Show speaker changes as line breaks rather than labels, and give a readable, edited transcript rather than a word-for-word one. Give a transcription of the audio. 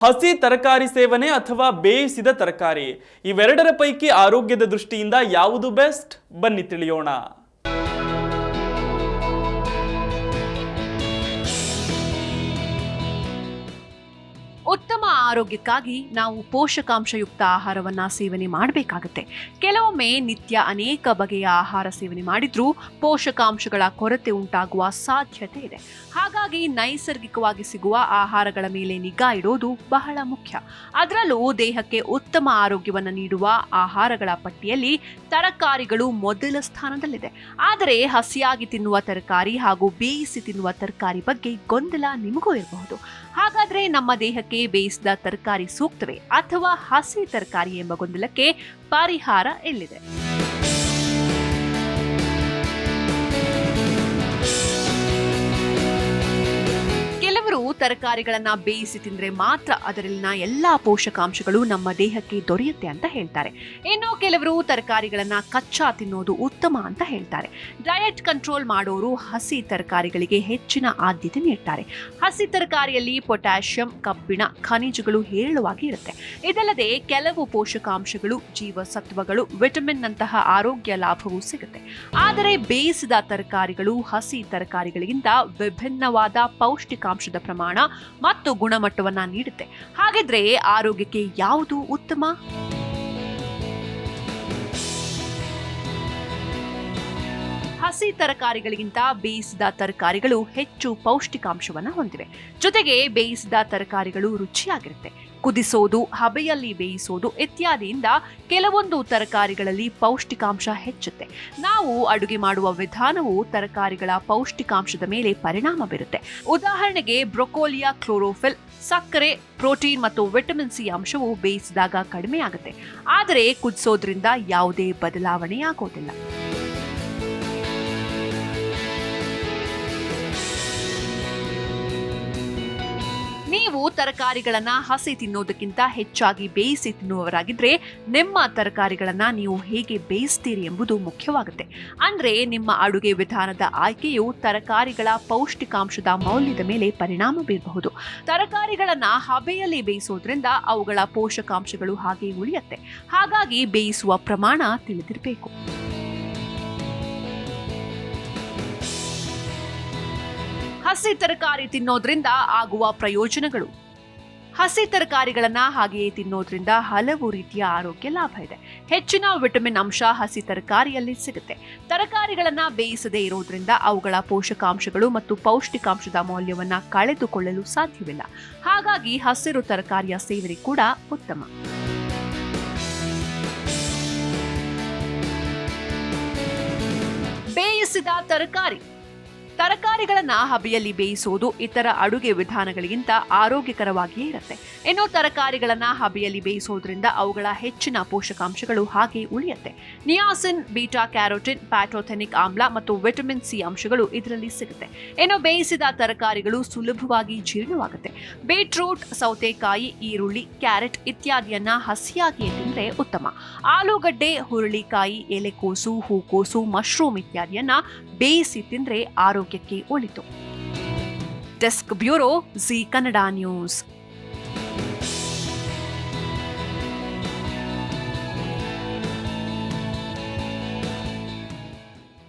ಹಸಿ ತರಕಾರಿ ಸೇವನೆ ಅಥವಾ ಬೇಯಿಸಿದ ತರಕಾರಿ ಇವೆರಡರ ಪೈಕಿ ಆರೋಗ್ಯದ ದೃಷ್ಟಿಯಿಂದ ಯಾವುದು ಬೆಸ್ಟ್? ಬನ್ನಿ ತಿಳಿಯೋಣ.
ಉತ್ತಮ ಆರೋಗ್ಯಕ್ಕಾಗಿ ನಾವು ಪೋಷಕಾಂಶಯುಕ್ತ ಆಹಾರವನ್ನ ಸೇವನೆ ಮಾಡಬೇಕಾಗುತ್ತೆ. ಕೆಲವೊಮ್ಮೆ ನಿತ್ಯ ಅನೇಕ ಬಗೆಯ ಆಹಾರ ಸೇವನೆ ಮಾಡಿದ್ರೂ ಪೋಷಕಾಂಶಗಳ ಕೊರತೆ ಉಂಟಾಗುವ ಸಾಧ್ಯತೆ ಇದೆ. ಹಾಗಾಗಿ ನೈಸರ್ಗಿಕವಾಗಿ ಸಿಗುವ ಆಹಾರಗಳ ಮೇಲೆ ನಿಗಾ ಇಡೋದು ಬಹಳ ಮುಖ್ಯ. ಅದರಲ್ಲೂ ದೇಹಕ್ಕೆ ಉತ್ತಮ ಆರೋಗ್ಯವನ್ನು ನೀಡುವ ಆಹಾರಗಳ ಪಟ್ಟಿಯಲ್ಲಿ ತರಕಾರಿಗಳು ಮೊದಲ ಸ್ಥಾನದಲ್ಲಿದೆ. ಆದರೆ ಹಸಿಯಾಗಿ ತಿನ್ನುವ ತರಕಾರಿ ಹಾಗೂ ಬೇಯಿಸಿ ತಿನ್ನುವ ತರಕಾರಿ ಬಗ್ಗೆ ಗೊಂದಲ ನಿಮಗೂ ಇರಬಹುದು. ಹಾಗಾದ್ರೆ ನಮ್ಮ ದೇಹಕ್ಕೆ ಬೇಯಿಸಿದ ತರಕಾರಿ ಸೂಕ್ತವೇ ಅಥವಾ ಹಸಿ ತರಕಾರಿ ಎಂಬ ಗೊಂದಲಕ್ಕೆ ಪರಿಹಾರ ಎಲ್ಲಿದೆ? ಕೆಲವರು ತರಕಾರಿಗಳನ್ನ ಬೇಯಿಸಿ ತಿಂದ್ರೆ ಮಾತ್ರ ಅದರಲ್ಲಿನ ಎಲ್ಲಾ ಪೋಷಕಾಂಶಗಳು ನಮ್ಮ ದೇಹಕ್ಕೆ ದೊರೆಯುತ್ತೆ ಅಂತ ಹೇಳ್ತಾರೆ. ಇನ್ನು ಕೆಲವರು ತರಕಾರಿಗಳನ್ನ ಕಚ್ಚಾ ತಿನ್ನೋದು ಉತ್ತಮ ಅಂತ ಹೇಳ್ತಾರೆ. ಡಯಟ್ ಕಂಟ್ರೋಲ್ ಮಾಡೋರು ಹಸಿ ತರಕಾರಿಗಳಿಗೆ ಹೆಚ್ಚಿನ ಆದ್ಯತೆ ನೀಡ್ತಾರೆ. ಹಸಿ ತರಕಾರಿಯಲ್ಲಿ ಪೊಟ್ಯಾಷಿಯಂ, ಕಬ್ಬಿಣ, ಖನಿಜಗಳು ಹೇರಳವಾಗಿ ಇರುತ್ತೆ. ಇದಲ್ಲದೆ ಕೆಲವು ಪೋಷಕಾಂಶಗಳು, ಜೀವಸತ್ವಗಳು, ವಿಟಮಿನ್ ನಂತಹ ಆರೋಗ್ಯ ಲಾಭವೂ ಸಿಗುತ್ತೆ. ಆದರೆ ಬೇಯಿಸಿದ ತರಕಾರಿಗಳು ಹಸಿ ತರಕಾರಿಗಳಿಗಿಂತ ವಿಭಿನ್ನವಾದ ಪೌಷ್ಟಿಕಾಂಶದ ಪ್ರಮಾಣ ಮತ್ತು ಗುಣಮಟ್ಟವನ್ನ ನೀಡುತ್ತೆ. ಹಾಗಿದ್ರೆ ಆರೋಗ್ಯಕ್ಕೆ ಯಾವುದು ಉತ್ತಮ? ಹಸಿ ತರಕಾರಿಗಳಿಗಿಂತ ಬೇಯಿಸಿದ ತರಕಾರಿಗಳು ಹೆಚ್ಚು ಪೌಷ್ಟಿಕಾಂಶವನ್ನು ಹೊಂದಿವೆ. ಜೊತೆಗೆ ಬೇಯಿಸಿದ ತರಕಾರಿಗಳು ರುಚಿಯಾಗಿರುತ್ತೆ. ಕುದಿಸೋದು, ಹಬೆಯಲ್ಲಿ ಬೇಯಿಸೋದು ಇತ್ಯಾದಿಯಿಂದ ಕೆಲವೊಂದು ತರಕಾರಿಗಳಲ್ಲಿ ಪೌಷ್ಟಿಕಾಂಶ ಹೆಚ್ಚುತ್ತೆ. ನಾವು ಅಡುಗೆ ಮಾಡುವ ವಿಧಾನವು ತರಕಾರಿಗಳ ಪೌಷ್ಟಿಕಾಂಶದ ಮೇಲೆ ಪರಿಣಾಮ ಬೀರುತ್ತೆ. ಉದಾಹರಣೆಗೆ ಬ್ರೊಕೋಲಿಯ ಕ್ಲೋರೋಫಿಲ್, ಸಕ್ಕರೆ, ಪ್ರೋಟೀನ್ ಮತ್ತು ವಿಟಮಿನ್ ಸಿ ಅಂಶವು ಬೇಯಿಸಿದಾಗ ಕಡಿಮೆ ಆಗುತ್ತೆ. ಆದರೆ ಕುದಿಸೋದ್ರಿಂದ ಯಾವುದೇ ಬದಲಾವಣೆಯಾಗೋದಿಲ್ಲ. ನೀವು ತರಕಾರಿಗಳನ್ನ ಹಸಿ ತಿನ್ನೋದಕ್ಕಿಂತ ಹೆಚ್ಚಾಗಿ ಬೇಯಿಸಿ ತಿನ್ನುವವರಾಗಿದ್ರೆ ನಿಮ್ಮ ತರಕಾರಿಗಳನ್ನ ನೀವು ಹೇಗೆ ಬೇಯಿಸ್ತೀರಿ ಎಂಬುದು ಮುಖ್ಯವಾಗುತ್ತೆ. ಅಂದ್ರೆ ನಿಮ್ಮ ಅಡುಗೆ ವಿಧಾನದ ಆಯ್ಕೆಯು ತರಕಾರಿಗಳ ಪೌಷ್ಟಿಕಾಂಶದ ಮೌಲ್ಯದ ಮೇಲೆ ಪರಿಣಾಮ ಬೀರಬಹುದು. ತರಕಾರಿಗಳನ್ನ ಹಬೆಯಲ್ಲಿ ಬೇಯಿಸೋದ್ರಿಂದ ಅವುಗಳ ಪೋಷಕಾಂಶಗಳು ಹಾಗೆ ಉಳಿಯುತ್ತೆ. ಹಾಗಾಗಿ ಬೇಯಿಸುವ ಪ್ರಮಾಣ ತಿಳಿದಿರಬೇಕು. ಹಸಿ ತರಕಾರಿ ತಿನ್ನೋದ್ರಿಂದ ಆಗುವ ಪ್ರಯೋಜನಗಳು. ಹಸಿ ತರಕಾರಿಗಳನ್ನ ಹಾಗೆಯೇ ತಿನ್ನೋದ್ರಿಂದ ಹಲವು ರೀತಿಯ ಆರೋಗ್ಯ ಲಾಭ ಇದೆ. ಹೆಚ್ಚಿನ ವಿಟಮಿನ್ ಅಂಶ ಹಸಿ ತರಕಾರಿಯಲ್ಲಿ ಸಿಗುತ್ತೆ. ತರಕಾರಿಗಳನ್ನ ಬೇಯಿಸದೇ ಇರೋದ್ರಿಂದ ಅವುಗಳ ಪೋಷಕಾಂಶಗಳು ಮತ್ತು ಪೌಷ್ಟಿಕಾಂಶದ ಮೌಲ್ಯವನ್ನ ಕಳೆದುಕೊಳ್ಳಲು ಸಾಧ್ಯವಿಲ್ಲ. ಹಾಗಾಗಿ ಹಸಿರು ತರಕಾರಿಯ ಸೇವನೆ ಕೂಡ ಉತ್ತಮ. ಬೇಯಿಸಿದ ತರಕಾರಿಗಳನ್ನ ಹಬೆಯಲ್ಲಿ ಬೇಯಿಸೋದು ಇತರ ಅಡುಗೆ ವಿಧಾನಗಳಿಗಿಂತ ಆರೋಗ್ಯಕರವಾಗಿಯೇ ಇರುತ್ತೆ. ಇನ್ನು ತರಕಾರಿಗಳನ್ನ ಹಬೆಯಲ್ಲಿ ಬೇಯಿಸೋದ್ರಿಂದ ಅವುಗಳ ಹೆಚ್ಚಿನ ಪೋಷಕಾಂಶಗಳು ಹಾಗೆ ಉಳಿಯುತ್ತೆ. ನಿಯಾಸಿನ್, ಬೀಟಾ ಕ್ಯಾರೋಟಿನ್, ಪ್ಯಾಥೋಥೆನಿಕ್ ಆಮ್ಲ ಮತ್ತು ವಿಟಮಿನ್ ಸಿ ಅಂಶಗಳು ಇದರಲ್ಲಿ ಸಿಗುತ್ತೆ. ಇನ್ನು ಬೇಯಿಸಿದ ತರಕಾರಿಗಳು ಸುಲಭವಾಗಿ ಜೀರ್ಣವಾಗುತ್ತೆ. ಬೀಟ್ರೂಟ್, ಸೌತೆಕಾಯಿ, ಈರುಳ್ಳಿ, ಕ್ಯಾರೆಟ್ ಇತ್ಯಾದಿಯನ್ನ ಹಸಿಯಾಗಿಯೇ ತಿಂದ್ರೆ ಉತ್ತಮ. ಆಲೂಗಡ್ಡೆ, ಹುರುಳಿಕಾಯಿ, ಎಲೆಕೋಸು, ಹೂಕೋಸು, ಮಶ್ರೂಮ್ ಇತ್ಯಾದಿಯನ್ನ ಬೇಯಿಸಿ ತಿಂದ್ರೆ ಆರೋಗ್ಯಕ್ಕೆ ಒಳಿತು. Desk bureau, G Kannada news.